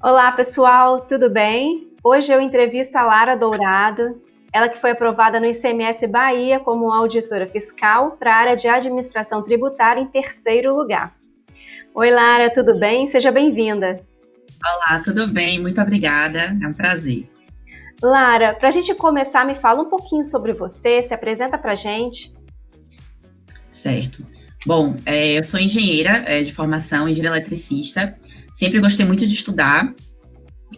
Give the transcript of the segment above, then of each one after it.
Olá, pessoal, tudo bem? Hoje eu entrevisto a Lara Dourado, ela que foi aprovada no ICMS Bahia como auditora fiscal para a área de administração tributária em terceiro lugar. Oi, Lara, tudo bem? Seja bem-vinda. Olá, tudo bem? Muito obrigada, é um prazer. Lara, para a gente começar, me fala um pouquinho sobre você, se apresenta para a gente. Certo. Bom, eu sou engenheira de formação, engenheira eletricista. Sempre gostei muito de estudar.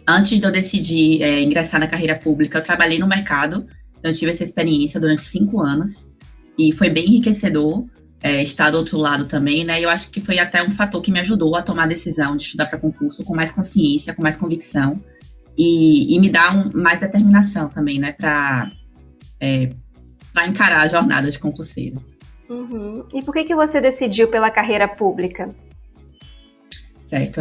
Antes de eu decidir ingressar na carreira pública, eu trabalhei no mercado. Eu tive essa experiência durante 5 anos e foi bem enriquecedor estar do outro lado também, né? Eu acho que foi até um fator que me ajudou a tomar a decisão de estudar para concurso com mais consciência, com mais convicção e me dá mais determinação também, né? Para encarar a jornada de concurseiro. Uhum. E por que você decidiu pela carreira pública? Certo,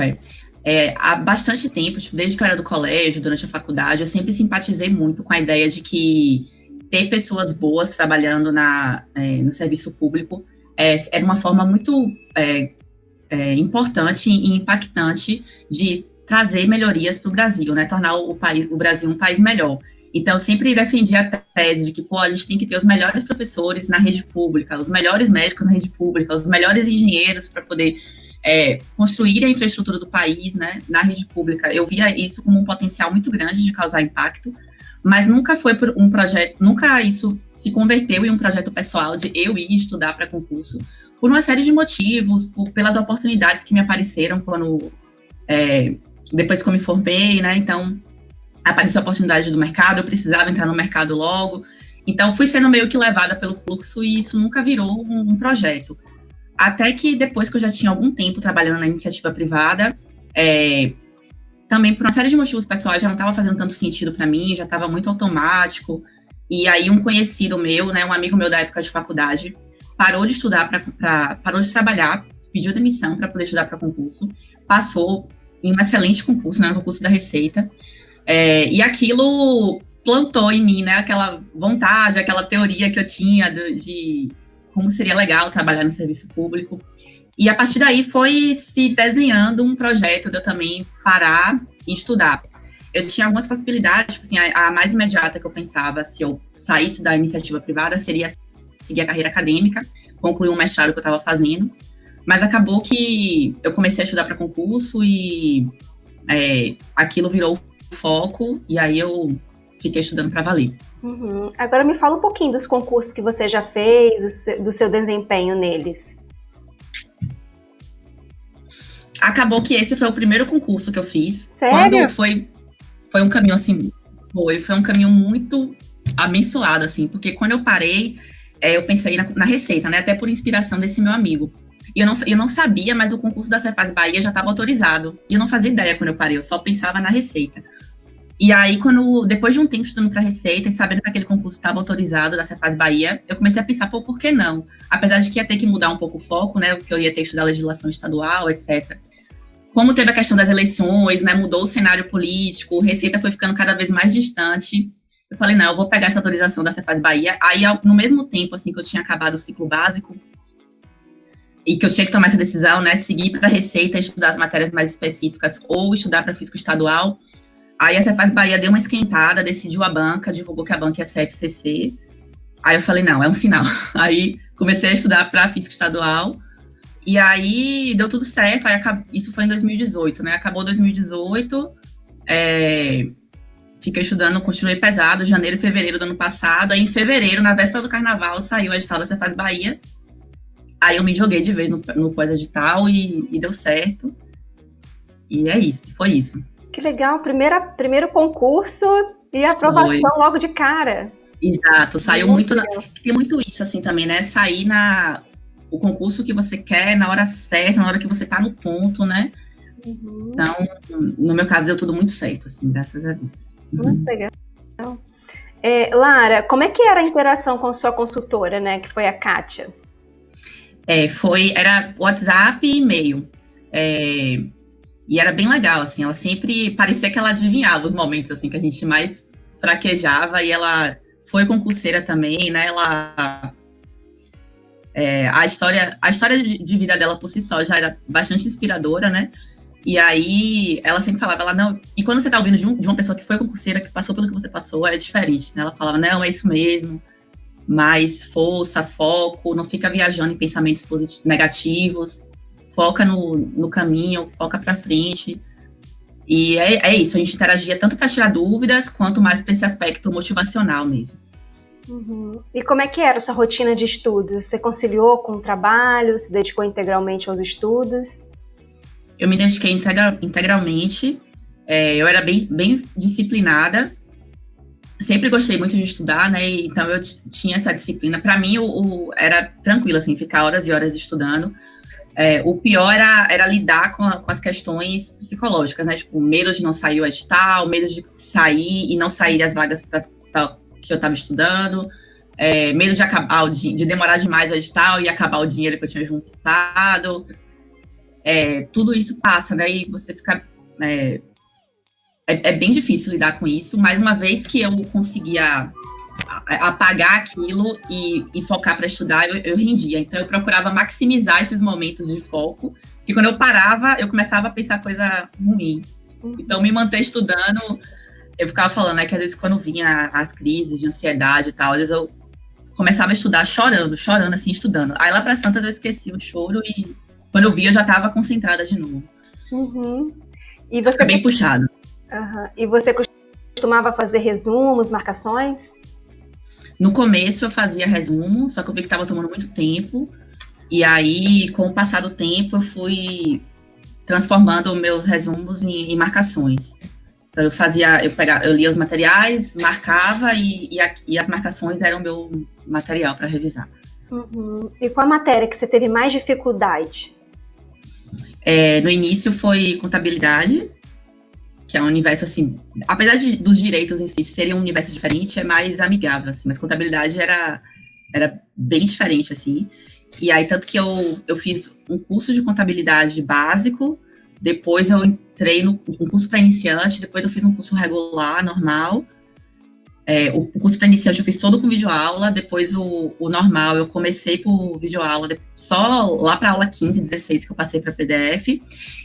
há bastante tempo, tipo, desde que eu era do colégio, durante a faculdade, eu sempre simpatizei muito com a ideia de que ter pessoas boas trabalhando no serviço público era uma forma muito importante e impactante de trazer melhorias para o Brasil, né? Tornar o Brasil um país melhor. Então, eu sempre defendi a tese de que, a gente tem que ter os melhores professores na rede pública, os melhores médicos na rede pública, os melhores engenheiros para poder construir a infraestrutura do país, né, na rede pública. Eu via isso como um potencial muito grande de causar impacto, mas nunca foi por um projeto, nunca isso se converteu em um projeto pessoal de eu ir estudar para concurso, por uma série de motivos, pelas oportunidades que me apareceram depois que eu me formei, né, então apareceu a oportunidade do mercado, eu precisava entrar no mercado logo, então fui sendo meio que levada pelo fluxo e isso nunca virou um projeto. Até que depois que eu já tinha algum tempo trabalhando na iniciativa privada, também por uma série de motivos pessoais já não estava fazendo tanto sentido para mim, já estava muito automático, e aí um conhecido meu, né, um amigo meu da época de faculdade, parou de estudar, parou de trabalhar, pediu demissão para poder estudar para concurso, passou em um excelente concurso, né, no concurso da Receita, e aquilo plantou em mim, né, aquela vontade, aquela teoria que eu tinha de como seria legal trabalhar no serviço público. E a partir daí foi se desenhando um projeto de eu também parar e estudar. Eu tinha algumas possibilidades, tipo assim, a mais imediata que eu pensava, se eu saísse da iniciativa privada, seria seguir a carreira acadêmica, concluir um mestrado que eu estava fazendo, mas acabou que eu comecei a estudar para concurso e aquilo virou o foco, e aí eu fiquei estudando para valer. Uhum. Agora me fala um pouquinho dos concursos que você já fez, do seu desempenho neles. Acabou que esse foi o primeiro concurso que eu fiz. Sério? Quando foi um caminho assim, foi um caminho muito abençoado, assim, porque quando eu parei, eu pensei na Receita, né, até por inspiração desse meu amigo. E eu não sabia, mas o concurso da Cefaz Bahia já estava autorizado. E eu não fazia ideia quando eu parei, eu só pensava na Receita. E aí, depois de um tempo estudando para Receita e sabendo que aquele concurso estava autorizado da Cefaz Bahia, eu comecei a pensar, por que não? Apesar de que ia ter que mudar um pouco o foco, né, porque eu ia ter que estudar legislação estadual, etc. Como teve a questão das eleições, né, mudou o cenário político, Receita foi ficando cada vez mais distante, eu falei, não, eu vou pegar essa autorização da Cefaz Bahia. Aí, no mesmo tempo, assim, que eu tinha acabado o ciclo básico, e que eu tinha que tomar essa decisão, né, seguir para Receita, estudar as matérias mais específicas, ou estudar para Fisco Estadual. Aí a Cefaz Bahia deu uma esquentada, decidiu a banca, divulgou que a banca ia ser FCC. Aí eu falei, não, é um sinal. Aí comecei a estudar para Fisco Estadual. E aí deu tudo certo. Aí isso foi em 2018, né? Acabou 2018. Fiquei estudando, continuei pesado, janeiro e fevereiro do ano passado. Aí em fevereiro, na véspera do carnaval, saiu o edital da Cefaz Bahia. Aí eu me joguei de vez no pós-edital e deu certo. E é isso, foi isso. Que legal, primeiro concurso e aprovação logo de cara. Exato, saiu muito. Tem muito isso, assim, também, né? Sair o concurso que você quer na hora certa, na hora que você tá no ponto, né? Uhum. Então, no meu caso, deu tudo muito certo, assim, graças a Deus. Muito legal. Lara, como é que era a interação com sua consultora, né? Que foi a Kátia? Era WhatsApp e e-mail. E era bem legal, assim, ela sempre parecia que ela adivinhava os momentos, assim, que a gente mais fraquejava, e ela foi concurseira também, né, a história de vida dela por si só já era bastante inspiradora, né, E aí, ela sempre falava, ela, não... E quando você tá ouvindo de uma pessoa que foi concurseira, que passou pelo que você passou, é diferente, né? Ela falava, não, é isso mesmo, mais força, foco, não fica viajando em pensamentos negativos, foca no caminho, foca pra frente. E é isso, a gente interagia tanto para tirar dúvidas, quanto mais para esse aspecto motivacional mesmo. Uhum. E como é que era a sua rotina de estudos? Você conciliou com o trabalho, se dedicou integralmente aos estudos? Eu me dediquei integralmente, eu era bem disciplinada, sempre gostei muito de estudar, né, então eu tinha essa disciplina. Para mim, era tranquilo, assim, ficar horas e horas estudando. O pior era lidar com as questões psicológicas, né, tipo, medo de não sair o edital, medo de sair e não sair as vagas pra que eu estava estudando, medo de acabar de demorar demais o edital e acabar o dinheiro que eu tinha juntado. Tudo isso passa, né? E você fica... É bem difícil lidar com isso, mas uma vez que eu conseguia apagar aquilo e focar para estudar, eu rendia. Então, eu procurava maximizar esses momentos de foco, porque quando eu parava, eu começava a pensar coisa ruim. Então, me manter estudando, eu ficava falando, né, que às vezes quando vinha as crises de ansiedade e tal, às vezes eu começava a estudar chorando, assim, estudando. Aí lá para Santas eu esqueci o choro e quando eu via, eu já estava concentrada de novo. Uhum. E você... Fica bem puxado. Uhum. E você costumava fazer resumos, marcações? No começo eu fazia resumo, só que eu vi que estava tomando muito tempo. E aí, com o passar do tempo, eu fui transformando meus resumos em marcações. Então eu lia os materiais, marcava e as marcações eram o meu material para revisar. Uhum. E qual a matéria que você teve mais dificuldade? No início foi contabilidade, que é um universo, assim, apesar dos direitos em si serem um universo diferente, é mais amigável, assim, mas contabilidade era bem diferente, assim. E aí, tanto que eu fiz um curso de contabilidade básico, depois eu entrei um curso para iniciante, depois eu fiz um curso regular, normal. O curso para iniciante eu fiz todo com videoaula, depois o normal eu comecei por videoaula, só lá para aula 15, 16 que eu passei para PDF.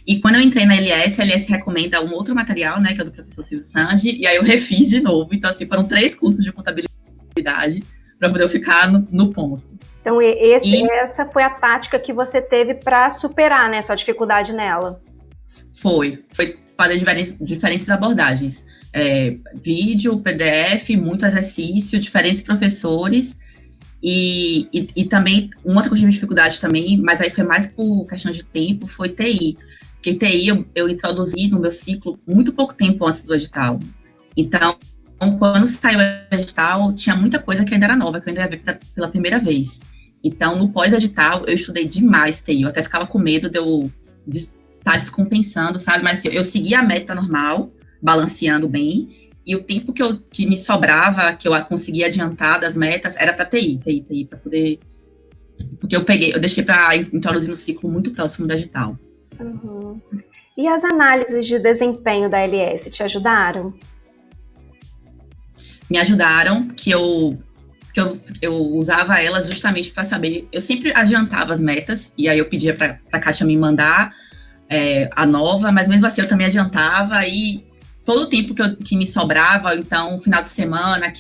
E quando eu entrei na LS, a LS recomenda um outro material, né, que é do professor Silvio Sandi, e aí eu refiz de novo. Então, assim, foram 3 cursos de contabilidade para poder eu ficar no ponto. Então, essa foi a tática que você teve para superar, né, sua dificuldade nela. Foi fazer diferentes abordagens. Vídeo, PDF, muito exercício, diferentes professores e também, uma outra coisa de dificuldade também, mas aí foi mais por questão de tempo, foi TI. Porque TI eu introduzi no meu ciclo muito pouco tempo antes do edital. Então, quando saiu o edital, tinha muita coisa que ainda era nova, que eu ainda ia ver pela primeira vez. Então, no pós-edital, eu estudei demais TI, eu até ficava com medo de eu estar descompensando, sabe? Mas eu segui a meta normal, balanceando bem, e o tempo que me sobrava, que eu conseguia adiantar das metas, era para TI, para poder... Porque eu deixei para introduzir no ciclo muito próximo do edital. Uhum. E as análises de desempenho da LS te ajudaram? Me ajudaram, que eu usava elas justamente para saber... Eu sempre adiantava as metas, e aí eu pedia para a Kátia me mandar a nova, mas mesmo assim eu também adiantava, e todo o tempo que me sobrava, então, final de semana,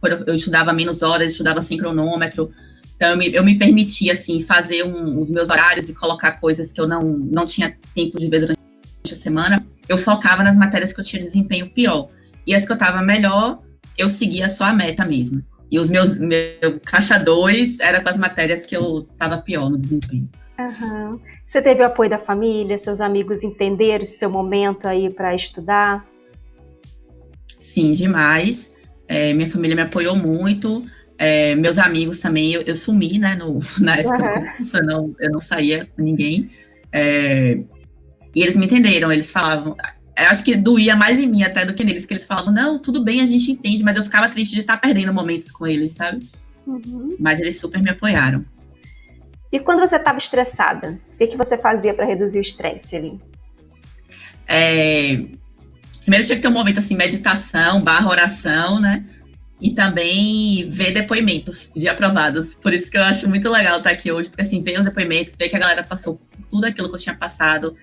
quando eu estudava menos horas, estudava sem cronômetro, então eu me permitia, assim, fazer os meus horários e colocar coisas que eu não tinha tempo de ver durante a semana, eu focava nas matérias que eu tinha desempenho pior. E as que eu estava melhor, eu seguia só a meta mesmo. E meu caixa 2 era com as matérias que eu estava pior no desempenho. Uhum. Você teve o apoio da família, seus amigos entenderam esse seu momento aí para estudar? Sim, demais. Minha família me apoiou muito. Meus amigos também, eu sumi, né, na época do concurso, eu não saía com ninguém. E eles me entenderam, eles falavam... Eu acho que doía mais em mim até do que neles, que eles falavam, não, tudo bem, a gente entende, mas eu ficava triste de estar perdendo momentos com eles, sabe? Uhum. Mas eles super me apoiaram. E quando você estava estressada, o que você fazia para reduzir o estresse ali? Primeiro tinha que ter um momento assim, meditação, /oração, né? E também ver depoimentos de aprovados. Por isso que eu acho muito legal estar aqui hoje, porque assim, ver os depoimentos, ver que a galera passou por tudo aquilo que eu tinha passado,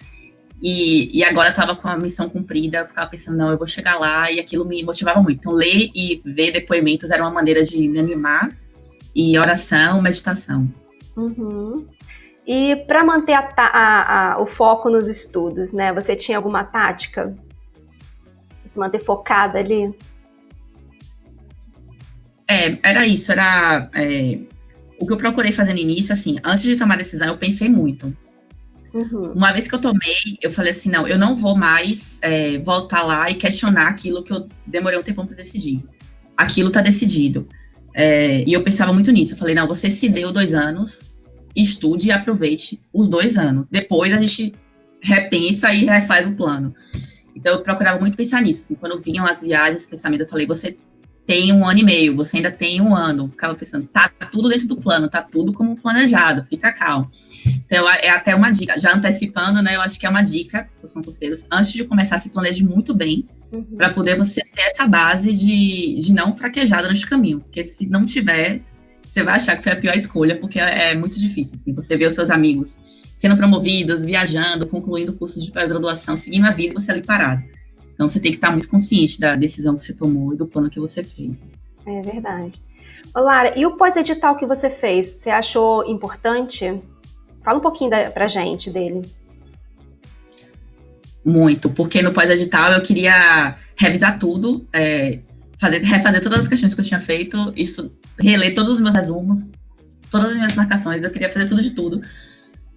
E agora eu estava com a missão cumprida, eu ficava pensando, não, eu vou chegar lá, e aquilo me motivava muito. Então, ler e ver depoimentos era uma maneira de me animar, e oração, meditação. Uhum. E para manter o foco nos estudos, né? Você tinha alguma tática? Se manter focada ali? Era isso, o que eu procurei fazer no início, assim, antes de tomar a decisão, eu pensei muito. Uhum. Uma vez que eu tomei, eu falei assim, não, eu não vou mais voltar lá e questionar aquilo que eu demorei um tempão para decidir. Aquilo tá decidido. E eu pensava muito nisso, eu falei, não, você se deu 2 anos, estude e aproveite os 2 anos. Depois a gente repensa e refaz o plano. Então eu procurava muito pensar nisso, assim, quando vinham as viagens, os pensamentos, eu falei, você tem 1 ano e meio, você ainda tem 1 ano. Ficava pensando, tá tudo dentro do plano, tá tudo como planejado, fica calmo. Então, é até uma dica, já antecipando, né, eu acho que é uma dica para os concurseiros, antes de começar, se planeje muito bem, para poder você ter essa base de não fraquejar durante o caminho, porque se não tiver, você vai achar que foi a pior escolha, porque é muito difícil, assim, você vê os seus amigos sendo promovidos, viajando, concluindo cursos de pós-graduação, seguindo a vida e você ali parado. Então, você tem que estar muito consciente da decisão que você tomou e do plano que você fez. É verdade. Ô, Lara, e o pós-edital que você fez, você achou importante? Fala um pouquinho pra gente dele. Muito, porque no pós-edital eu queria revisar tudo, refazer todas as questões que eu tinha feito, reler todos os meus resumos, todas as minhas marcações, eu queria fazer tudo de tudo.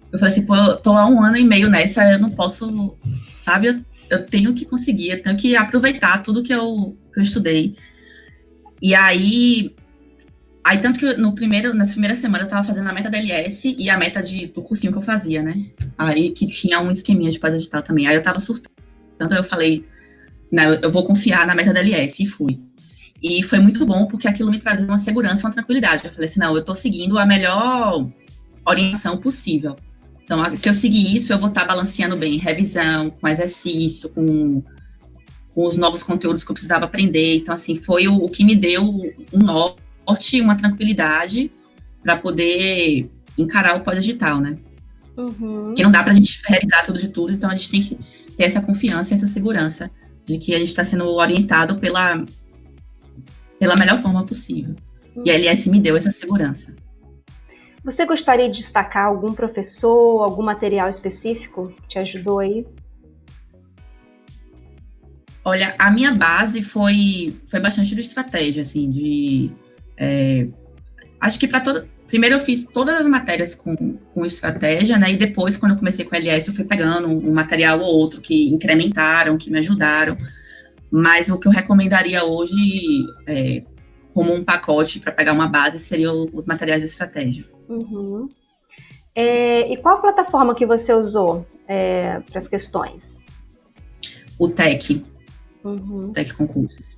Eu falei assim, pô, eu tô há 1 ano e meio nessa, eu não posso, sabe, eu tenho que conseguir, eu tenho que aproveitar tudo que eu estudei. E aí tanto que nas primeiras semanas eu tava fazendo a meta da LS e a meta do cursinho que eu fazia, né? Aí que tinha um esqueminha de pós-edital também. Aí eu tava surtando, eu falei, não, eu vou confiar na meta da LS, e fui. E foi muito bom, porque aquilo me trazia uma segurança, uma tranquilidade. Eu falei assim, não, eu tô seguindo a melhor orientação possível. Então, se eu seguir isso, eu vou estar balanceando bem revisão, com exercício, com os novos conteúdos que eu precisava aprender. Então, assim, foi o que me deu um norte, uma tranquilidade para poder encarar o pós-edital, né? Uhum. Porque não dá para a gente revisar tudo de tudo, então a gente tem que ter essa confiança, essa segurança de que a gente está sendo orientado pela melhor forma possível. E a LS me deu essa segurança. Você gostaria de destacar algum professor, algum material específico que te ajudou aí? Olha, a minha base foi bastante do estratégia, assim, acho que primeiro eu fiz todas as matérias com estratégia, né, e depois, quando eu comecei com a LS, eu fui pegando um material ou outro que incrementaram, que me ajudaram, mas o que eu recomendaria hoje, como um pacote para pegar uma base, seriam os materiais de estratégia. Uhum. E qual plataforma que você usou para as questões? O TEC. Uhum. TEC Concursos.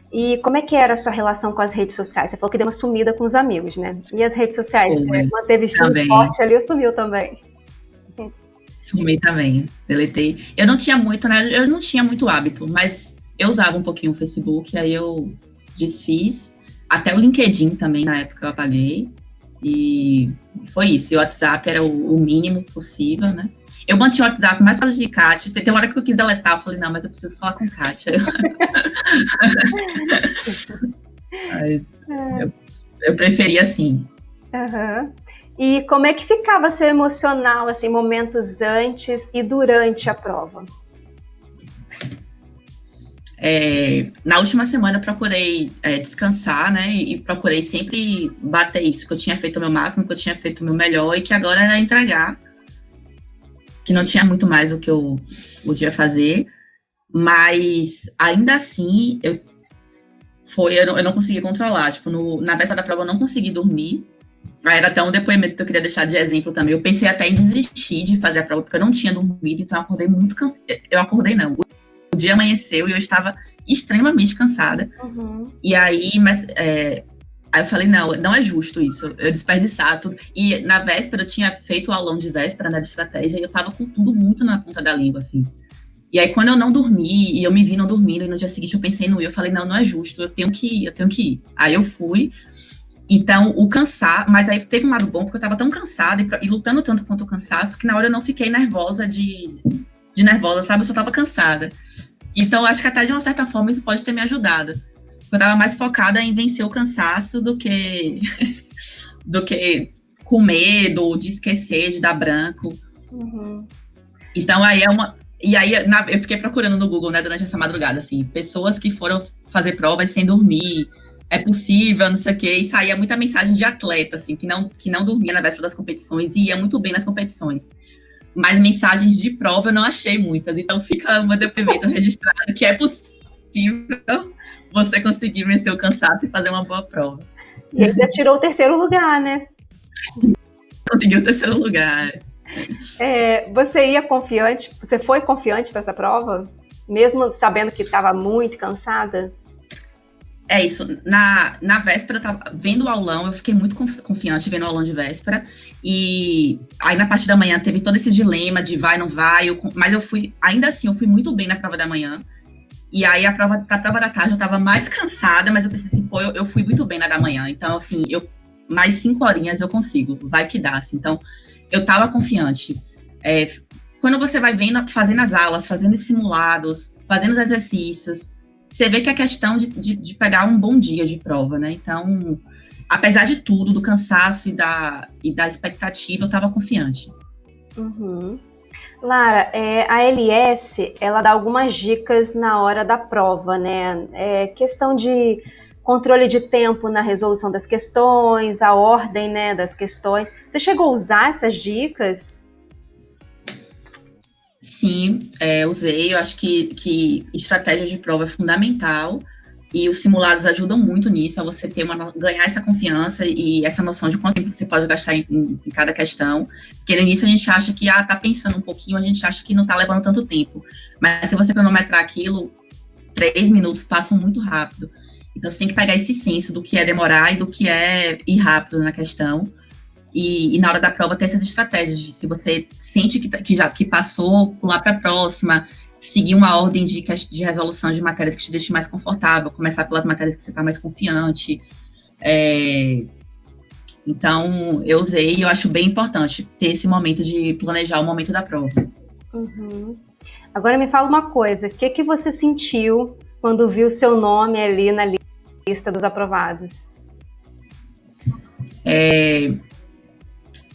E como é que era a sua relação com as redes sociais? Você falou que deu uma sumida com os amigos, né? E as redes sociais? Manteve firme forte ali ou sumiu também? Sumi também, deletei. Eu não tinha muito, né? Eu não tinha muito hábito, mas eu usava um pouquinho o Facebook, aí eu desfiz. Até o LinkedIn também, na época, eu apaguei. E foi isso. E o WhatsApp era o mínimo possível, né? Eu mantinha o WhatsApp mais fácil de Kátia. Tem uma hora que eu quis deletar, eu falei, não, mas eu preciso falar com Kátia. Mas eu preferia assim. Uhum. E como é que ficava seu emocional, assim, momentos antes e durante a prova? Na última semana eu procurei descansar, né, e procurei sempre bater isso, que eu tinha feito o meu máximo, que eu tinha feito o meu melhor, e que agora era entregar, que não tinha muito mais o que eu podia fazer, mas ainda assim, eu não conseguia controlar, tipo, na véspera da prova eu não consegui dormir. Aí era até um depoimento que eu queria deixar de exemplo também. Eu pensei até em desistir de fazer a prova, porque eu não tinha dormido, então eu acordei muito cansada. Eu acordei, não. O dia amanheceu e eu estava extremamente cansada. Uhum. E aí, aí eu falei, não é justo isso, eu desperdiçar tudo. E na véspera, eu tinha feito o aulão de véspera, né, de estratégia, e eu tava com tudo muito na ponta da língua, assim. E aí, quando eu não dormi, e eu me vi não dormindo, e no dia seguinte eu pensei no ir, eu falei, não é justo, eu tenho que ir. Aí eu fui. Então, mas aí teve um lado bom, porque eu tava tão cansada e lutando tanto contra o cansaço, que na hora eu não fiquei nervosa de de nervosa, sabe? Eu só estava cansada. Então, acho que até de uma certa forma isso pode ter me ajudado. Eu estava mais focada em vencer o cansaço do que com medo de esquecer, de dar branco. Uhum. Então, eu fiquei procurando no Google, né, durante essa madrugada, assim, pessoas que foram fazer provas sem dormir, é possível, não sei o quê, e saía muita mensagem de atleta, assim, que não dormia na véspera das competições e ia muito bem nas competições. Mas mensagens de prova eu não achei muitas, então fica o meu depoimento registrado que é possível você conseguir vencer o cansaço e fazer uma boa prova. E ainda tirou o 3º lugar, né? Conseguiu o 3º lugar. Você foi confiante para essa prova? Mesmo sabendo que estava muito cansada? É isso, na véspera, eu tava vendo o aulão, eu fiquei muito confiante vendo o aulão de véspera, e aí na parte da manhã teve todo esse dilema de vai, não vai, mas ainda assim, eu fui muito bem na prova da manhã, e aí pra prova da tarde eu tava mais cansada, mas eu pensei assim, pô, eu fui muito bem na da manhã, então assim, mais 5 horinhas eu consigo, vai que dá, assim, então eu tava confiante. Quando você vai vendo, fazendo as aulas, fazendo os simulados, fazendo os exercícios, você vê que é questão de pegar um bom dia de prova, né? Então, apesar de tudo, do cansaço e da expectativa, eu estava confiante. Uhum. Lara, a LS, ela dá algumas dicas na hora da prova, né? Questão de controle de tempo na resolução das questões, a ordem, né, das questões. Você chegou a usar essas dicas? Sim, usei. Eu acho que estratégia de prova é fundamental e os simulados ajudam muito nisso, a você ganhar essa confiança e essa noção de quanto tempo você pode gastar em cada questão. Porque no início a gente acha que tá pensando um pouquinho, a gente acha que não tá levando tanto tempo. Mas se você cronometrar aquilo, 3 minutos passam muito rápido. Então você tem que pegar esse senso do que é demorar e do que é ir rápido na questão. E na hora da prova ter essas estratégias de, se você sente que passou, pular para a próxima, seguir uma ordem de resolução de matérias que te deixe mais confortável, começar pelas matérias que você está mais confiante. Então, eu usei e eu acho bem importante ter esse momento de planejar o momento da prova. Uhum. Agora me fala uma coisa, o que você sentiu quando viu seu nome ali na lista dos aprovados?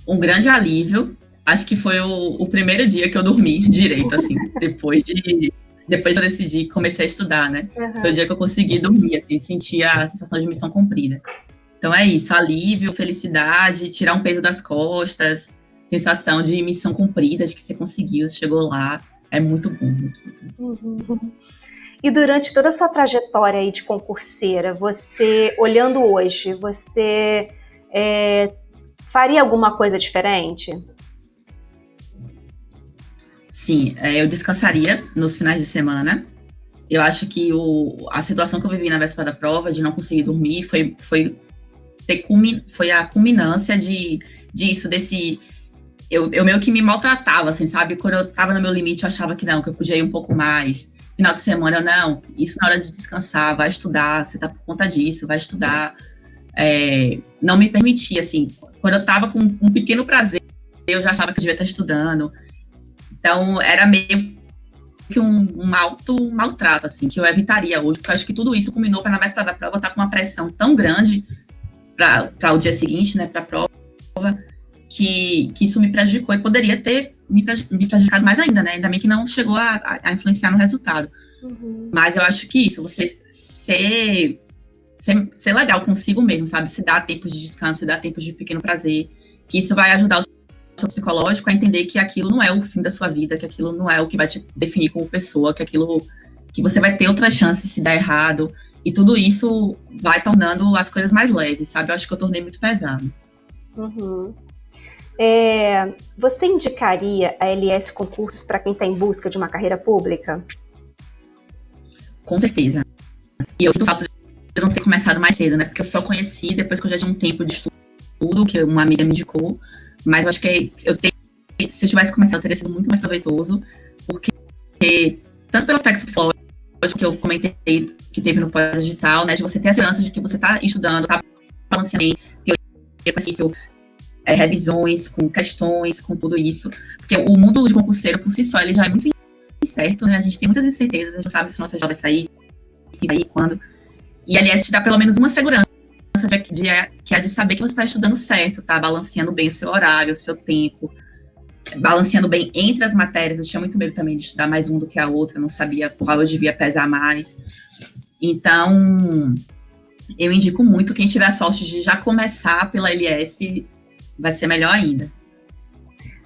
Um grande alívio. Acho que foi o primeiro dia que eu dormi direito, assim, depois de eu decidir, comecei a estudar, né? Uhum. Foi o dia que eu consegui dormir, assim, sentir a sensação de missão cumprida. Então é isso, alívio, felicidade, tirar um peso das costas, sensação de missão cumprida, de que você conseguiu, você chegou lá, é muito bom. Muito bom. Uhum. E durante toda a sua trajetória aí de concurseira, você, olhando hoje, você faria alguma coisa diferente? Sim, eu descansaria nos finais de semana. Eu acho que a situação que eu vivi na véspera da prova, de não conseguir dormir, foi a culminância disso, eu meio que me maltratava, assim, sabe? Quando eu tava no meu limite, eu achava que eu podia ir um pouco mais. Final de semana, isso na hora de descansar, vai estudar, você tá por conta disso, vai estudar. Não me permitia, assim, quando eu tava com um pequeno prazer, eu já achava que eu devia estar estudando. Então, era meio que um alto maltrato, assim, que eu evitaria hoje, porque eu acho que tudo isso culminou para na véspera da prova eu estar com uma pressão tão grande para o dia seguinte, né, para a prova, que isso me prejudicou e poderia ter me prejudicado mais ainda, né? Ainda bem que não chegou a influenciar no resultado. Uhum. Mas eu acho que isso, você ser legal consigo mesmo, sabe? Se dar tempo de descanso, se dar tempo de pequeno prazer, que isso vai ajudar o seu psicológico a entender que aquilo não é o fim da sua vida, que aquilo não é o que vai te definir como pessoa, que você vai ter outras chances se der errado, e tudo isso vai tornando as coisas mais leves, sabe? Eu acho que eu tornei muito pesado. Uhum. Você indicaria a LS Concursos para quem está em busca de uma carreira pública? Com certeza. E eu sinto falta de não ter começado mais cedo, né? Porque eu só conheci depois que eu já tinha um tempo de estudo, que uma amiga me indicou. Mas eu acho que se eu tivesse começado, teria sido muito mais proveitoso, porque tanto pelo aspecto psicológico que eu comentei que teve no pós-digital, né? De você ter a segurança de que você está estudando, está balanceando teoria, revisões, com questões, com tudo isso. Porque o mundo de concurseiro, por si só, ele já é muito incerto, né? A gente tem muitas incertezas, a gente não sabe se nossa job vai sair, se vai, quando. E a LS te dá pelo menos uma segurança, que é de saber que você está estudando certo, tá? Balanceando bem o seu horário, o seu tempo, balanceando bem entre as matérias. Eu tinha muito medo também de estudar mais um do que a outra, não sabia qual eu devia pesar mais. Então, eu indico muito, quem tiver a sorte de já começar pela LS, vai ser melhor ainda.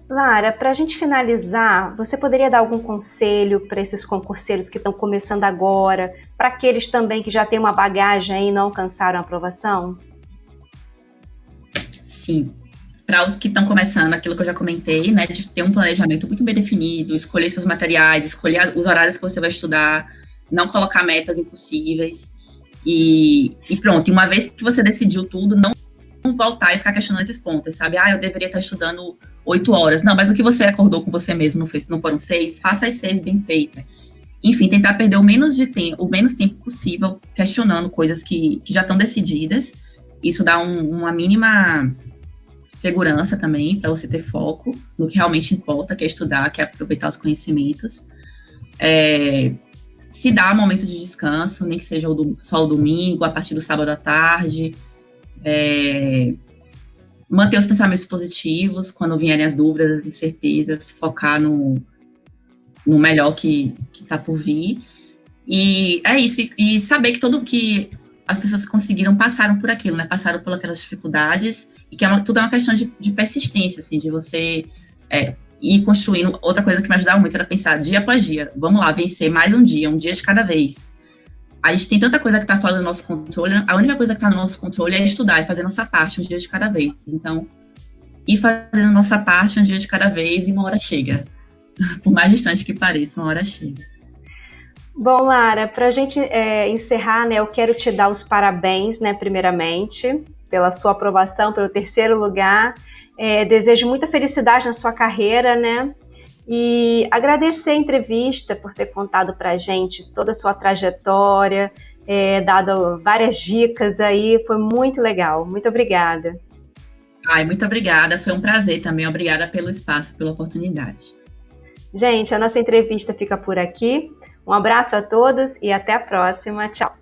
Lara, para a gente finalizar, você poderia dar algum conselho para esses concurseiros que estão começando agora, para aqueles também que já têm uma bagagem e não alcançaram a aprovação? Sim. Para os que estão começando, aquilo que eu já comentei, né, de ter um planejamento muito bem definido, escolher seus materiais, escolher os horários que você vai estudar, não colocar metas impossíveis, e pronto. E uma vez que você decidiu tudo, não voltar e ficar questionando esses pontos, sabe? Eu deveria estar estudando 8 horas. Não, mas o que você acordou com você mesmo não foram 6? Faça as 6 bem feitas. Enfim, tentar perder o menos tempo possível questionando coisas que já estão decididas. Isso dá uma mínima segurança também, para você ter foco no que realmente importa, que é estudar, que é aproveitar os conhecimentos. Se dá um momento de descanso, nem que seja só o domingo, a partir do sábado à tarde. Manter os pensamentos positivos quando vierem as dúvidas, as incertezas, focar no melhor que está por vir. E é isso, e saber que as pessoas que conseguiram passaram por aquilo, né? Passaram por aquelas dificuldades, e que tudo é uma questão de persistência, assim, de você ir construindo. Outra coisa que me ajudava muito era pensar dia após dia. Vamos lá, vencer mais um dia de cada vez. A gente tem tanta coisa que está fora do nosso controle, a única coisa que está no nosso controle é estudar e fazer nossa parte um dia de cada vez. Então, ir fazendo nossa parte um dia de cada vez e uma hora chega. Por mais distante que pareça, uma hora chega. Bom, Lara, para a gente encerrar, né, eu quero te dar os parabéns, né, primeiramente, pela sua aprovação, pelo 3º lugar. Desejo muita felicidade na sua carreira, né? E agradecer a entrevista por ter contado para a gente toda a sua trajetória, dado várias dicas aí, foi muito legal. Muito obrigada. Muito obrigada, foi um prazer também. Obrigada pelo espaço, pela oportunidade. Gente, a nossa entrevista fica por aqui. Um abraço a todos e até a próxima. Tchau.